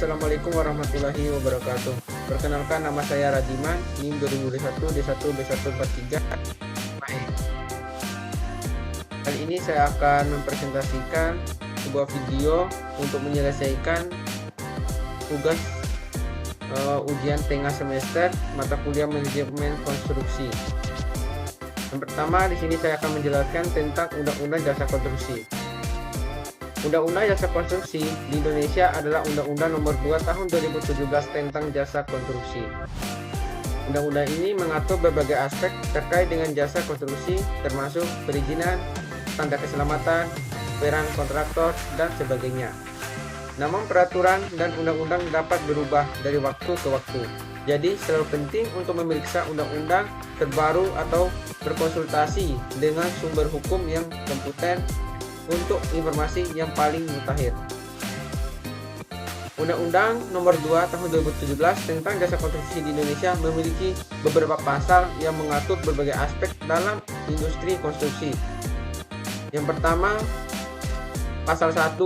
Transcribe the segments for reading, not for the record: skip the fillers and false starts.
Assalamualaikum warahmatullahi wabarakatuh. Perkenalkan, nama saya Radiman, NIM 2021 D1B143. Kali ini saya akan mempresentasikan sebuah video untuk menyelesaikan tugas ujian tengah semester mata kuliah manajemen konstruksi. Yang pertama, di sini saya akan menjelaskan tentang Undang-Undang Jasa Konstruksi. Undang-Undang Jasa Konstruksi di Indonesia adalah Undang-Undang Nomor 2 Tahun 2017 tentang Jasa Konstruksi. Undang-undang ini mengatur berbagai aspek terkait dengan jasa konstruksi, termasuk perizinan, standar keselamatan, peran kontraktor, dan sebagainya. Namun peraturan dan undang-undang dapat berubah dari waktu ke waktu. Jadi selalu penting untuk memeriksa undang-undang terbaru atau berkonsultasi dengan sumber hukum yang kompeten untuk informasi yang paling mutakhir. Undang-Undang Nomor 2 Tahun 2017 tentang Jasa Konstruksi di Indonesia memiliki beberapa pasal yang mengatur berbagai aspek dalam industri konstruksi. Yang pertama, pasal 1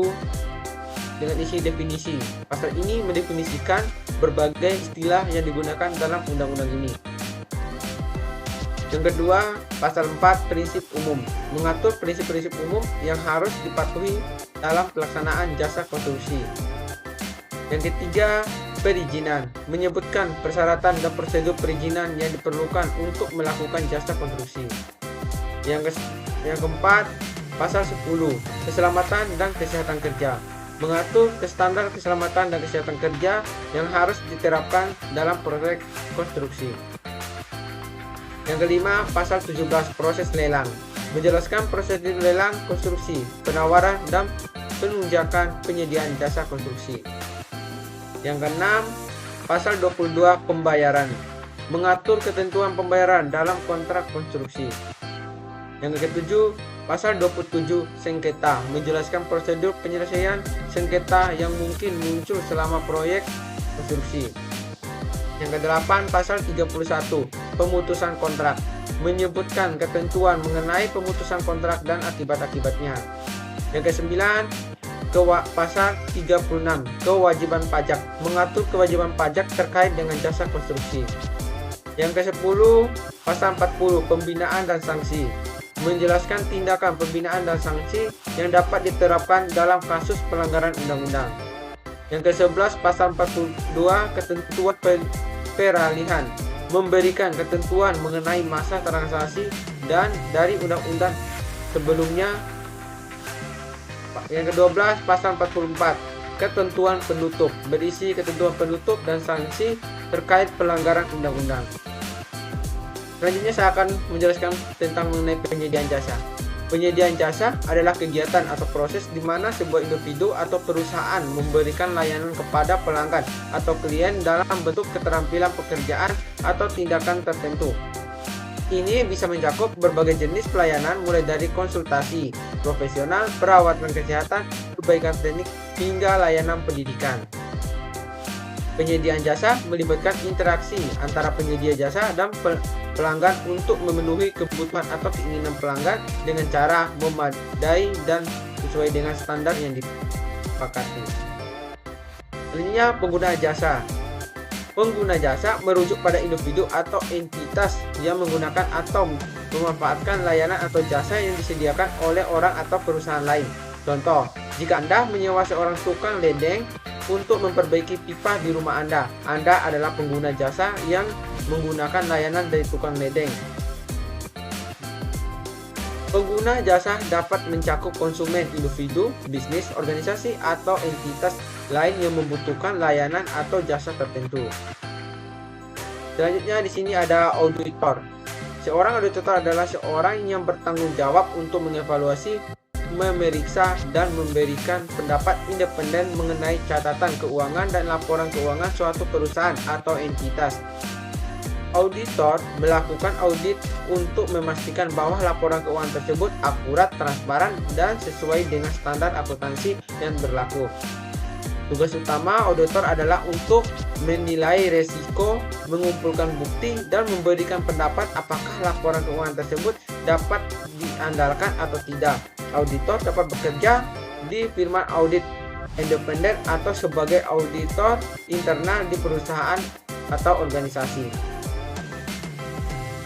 dengan isi definisi. Pasal ini mendefinisikan berbagai istilah yang digunakan dalam undang-undang ini. Yang kedua, pasal 4 prinsip umum, mengatur prinsip-prinsip umum yang harus dipatuhi dalam pelaksanaan jasa konstruksi. Yang ketiga, perizinan, menyebutkan persyaratan dan prosedur perizinan yang diperlukan untuk melakukan jasa konstruksi. Yang keempat, pasal 10, keselamatan dan kesehatan kerja, mengatur standar keselamatan dan kesehatan kerja yang harus diterapkan dalam proyek konstruksi. Yang kelima, pasal 17 proses lelang, menjelaskan prosedur lelang konstruksi, penawaran dan penunjakan penyediaan jasa konstruksi. Yang keenam, pasal 22 pembayaran, mengatur ketentuan pembayaran dalam kontrak konstruksi. Yang ketujuh, pasal 27 sengketa, menjelaskan prosedur penyelesaian sengketa yang mungkin muncul selama proyek konstruksi. Yang kedelapan, pasal 31 pemutusan kontrak, menyebutkan ketentuan mengenai pemutusan kontrak dan akibat-akibatnya. Yang kesembilan, pasal 36 kewajiban pajak, mengatur kewajiban pajak terkait dengan jasa konstruksi. Yang ke-10, pasal 40 pembinaan dan sanksi, menjelaskan tindakan pembinaan dan sanksi yang dapat diterapkan dalam kasus pelanggaran undang-undang. Yang ke-11, pasal 42 ketentuan peralihan, memberikan ketentuan mengenai masa transaksi dan dari undang-undang sebelumnya. Yang ke-12, pasal 44 ketentuan penutup, berisi ketentuan penutup dan sanksi terkait pelanggaran undang-undang. Selanjutnya saya akan menjelaskan tentang mengenai penyediaan jasa. Penyediaan jasa adalah kegiatan atau proses di mana sebuah individu atau perusahaan memberikan layanan kepada pelanggan atau klien dalam bentuk keterampilan pekerjaan atau tindakan tertentu. Ini bisa mencakup berbagai jenis pelayanan mulai dari konsultasi profesional, perawatan kesehatan, perbaikan teknik, hingga layanan pendidikan. Penyediaan jasa melibatkan interaksi antara penyedia jasa dan pelanggan untuk memenuhi kebutuhan atau keinginan pelanggan dengan cara memadai dan sesuai dengan standar yang disepakati. Selanjutnya, pengguna jasa. Pengguna jasa merujuk pada individu atau entitas yang menggunakan atau memanfaatkan layanan atau jasa yang disediakan oleh orang atau perusahaan lain. Contoh, jika Anda menyewa seorang tukang ledeng untuk memperbaiki pipa di rumah Anda adalah pengguna jasa yang menggunakan layanan dari tukang ledeng. Pengguna jasa dapat mencakup konsumen, individu, bisnis, organisasi, atau entitas lain yang membutuhkan layanan atau jasa tertentu. Selanjutnya di sini ada auditor. Seorang auditor adalah seorang yang bertanggung jawab untuk mengevaluasi, memeriksa, dan memberikan pendapat independen mengenai catatan keuangan dan laporan keuangan suatu perusahaan atau entitas. Auditor melakukan audit untuk memastikan bahwa laporan keuangan tersebut akurat, transparan, dan sesuai dengan standar akuntansi yang berlaku. Tugas utama auditor adalah untuk menilai resiko, mengumpulkan bukti, dan memberikan pendapat apakah laporan keuangan tersebut dapat diandalkan atau tidak. Auditor dapat bekerja di firma audit independen atau sebagai auditor internal di perusahaan atau organisasi.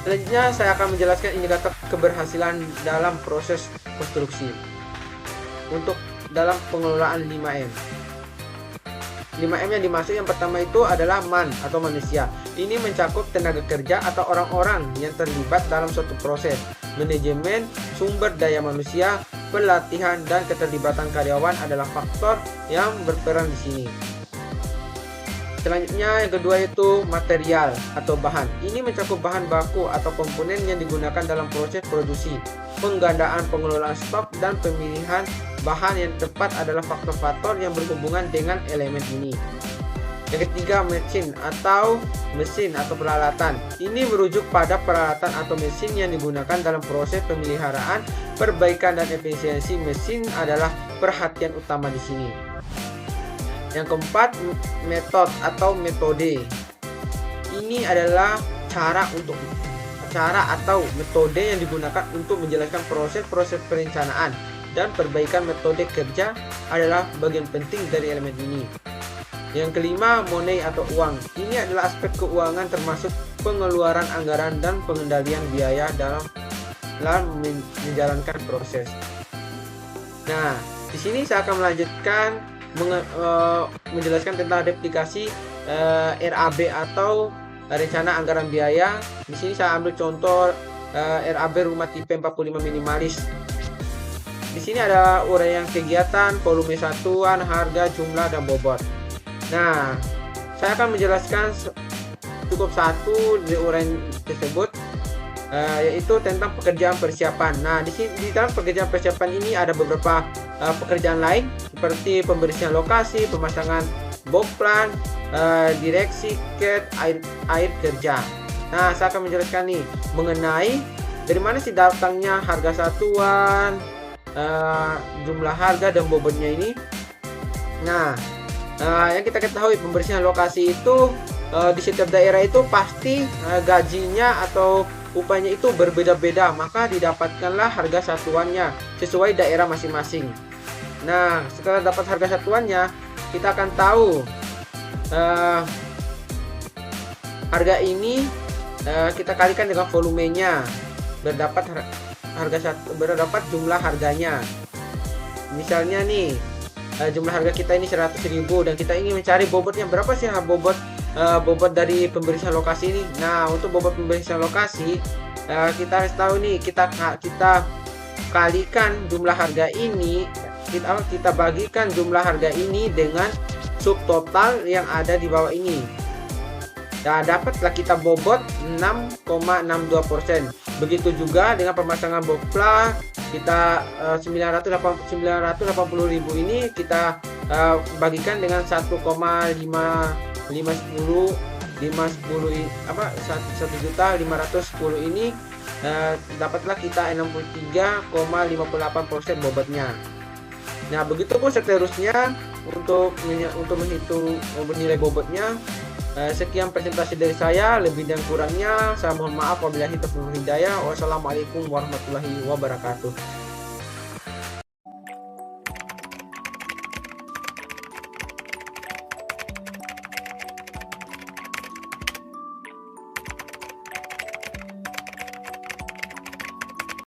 Selanjutnya saya akan menjelaskan indikator keberhasilan dalam proses konstruksi untuk dalam pengelolaan 5M. 5M yang dimaksud yang pertama itu adalah man atau manusia. Ini mencakup tenaga kerja atau orang-orang yang terlibat dalam suatu proses, manajemen, sumber daya manusia, pelatihan, dan keterlibatan karyawan adalah faktor yang berperan di sini. Selanjutnya yang kedua itu material atau bahan. Ini mencakup bahan baku atau komponen yang digunakan dalam proses produksi. Penggandaan, pengelolaan stok, dan pemilihan bahan yang tepat adalah faktor-faktor yang berhubungan dengan elemen ini. Yang ketiga, mesin atau peralatan. Ini merujuk pada peralatan atau mesin yang digunakan dalam proses pemeliharaan, perbaikan, dan efisiensi mesin adalah perhatian utama di sini. Yang keempat, metode. Ini adalah cara atau metode yang digunakan untuk menjelaskan proses-proses perencanaan dan perbaikan metode kerja adalah bagian penting dari elemen ini. Yang kelima, money atau uang. Ini adalah aspek keuangan termasuk pengeluaran anggaran dan pengendalian biaya dalam menjalankan proses. Nah, di sini saya akan melanjutkan menjelaskan tentang replikasi RAB atau rencana anggaran biaya. Di sini saya ambil contoh RAB rumah tipe 45 minimalis. Di sini ada uraian kegiatan, volume satuan, harga, jumlah, dan bobot. Nah, saya akan menjelaskan cukup satu di uraian tersebut, yaitu tentang pekerjaan persiapan. Nah, di dalam pekerjaan persiapan ini ada beberapa pekerjaan lain seperti pembersihan lokasi, pemasangan box plan, direksi, CAD, air kerja. Nah, saya akan menjelaskan nih mengenai dari mana sih datangnya harga satuan, jumlah harga, dan bobotnya ini. Nah, yang kita ketahui pembersihan lokasi itu di setiap daerah itu pasti gajinya atau upahnya itu berbeda-beda, maka didapatkanlah harga satuannya sesuai daerah masing-masing. Nah, setelah dapat harga satuannya, kita akan tahu harga ini kita kalikan dengan volumenya, berdapat jumlah harganya. Misalnya nih, jumlah harga kita ini 100.000 dan kita ingin mencari bobotnya berapa sih bobot dari pembersihan lokasi ini. Nah, untuk bobot pembersihan lokasi kita harus tahu nih, kita kalikan jumlah harga ini, kita bagikan jumlah harga ini dengan subtotal yang ada di bawah ini. Nah, dapatlah kita bobot 6,62%. Begitu juga dengan pemasangan boxpla, kita 980.000 ini kita bagikan dengan 1.510 ini, dapatlah kita 63,58% bobotnya. Nah, begitu pun seterusnya untuk menghitung nilai bobotnya. Sekian presentasi dari saya, lebih dan kurangnya saya mohon maaf. Wabillahi taufiq wal hidayah. Wassalamualaikum warahmatullahi wabarakatuh.